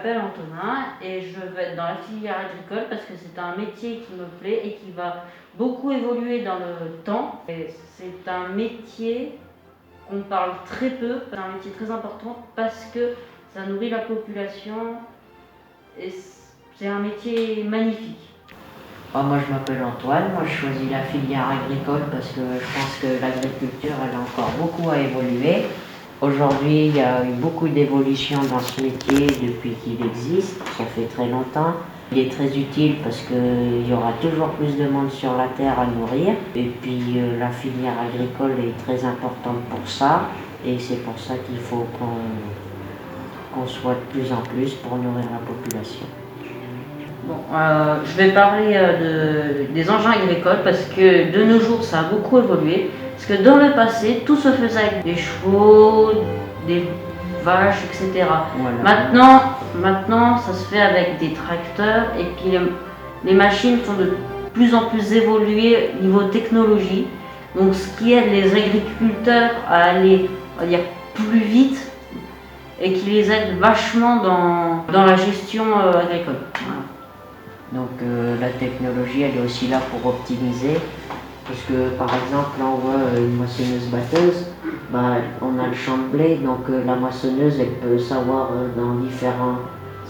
m'appelle Antonin et je vais être dans la filière agricole parce que c'est un métier qui me plaît et qui va beaucoup évoluer dans le temps. Et c'est un métier qu'on parle très peu, c'est un métier très important parce que ça nourrit la population et c'est un métier magnifique. Moi je m'appelle Antoine, moi je choisis la filière agricole parce que je pense que l'agriculture elle a encore beaucoup à évoluer. Aujourd'hui il y a eu beaucoup d'évolutions dans ce métier depuis qu'il existe, ça fait très longtemps. Il est très utile parce qu'il y aura toujours plus de monde sur la terre à nourrir. Et puis la filière agricole est très importante pour ça et c'est pour ça qu'il faut qu'on soit de plus en plus pour nourrir la population. Bon, je vais parler des engins agricoles parce que de nos jours ça a beaucoup évolué. Parce que dans le passé, tout se faisait avec des chevaux, des vaches, etc. Voilà. Maintenant, ça se fait avec des tracteurs et puis les machines sont de plus en plus évoluées niveau technologie. Donc ce qui aide les agriculteurs à aller, on va dire, plus vite et qui les aide vachement dans la gestion agricole. Voilà. Donc la technologie elle est aussi là pour optimiser parce que par exemple là on voit une moissonneuse-batteuse, on a le champ de blé donc la moissonneuse elle peut savoir dans différents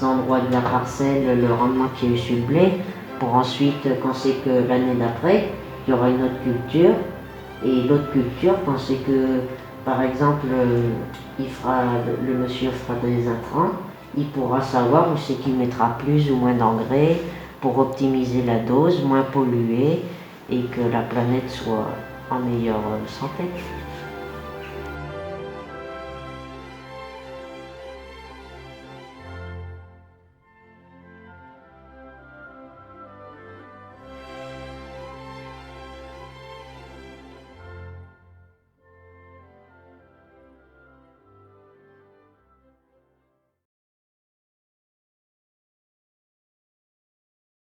endroits de la parcelle le rendement qui est sur le blé pour ensuite quand c'est que l'année d'après il y aura une autre culture et l'autre culture quand c'est que par exemple le monsieur fera des intrants, il pourra savoir où c'est qu'il mettra plus ou moins d'engrais pour optimiser la dose, moins polluer et que la planète soit en meilleure santé.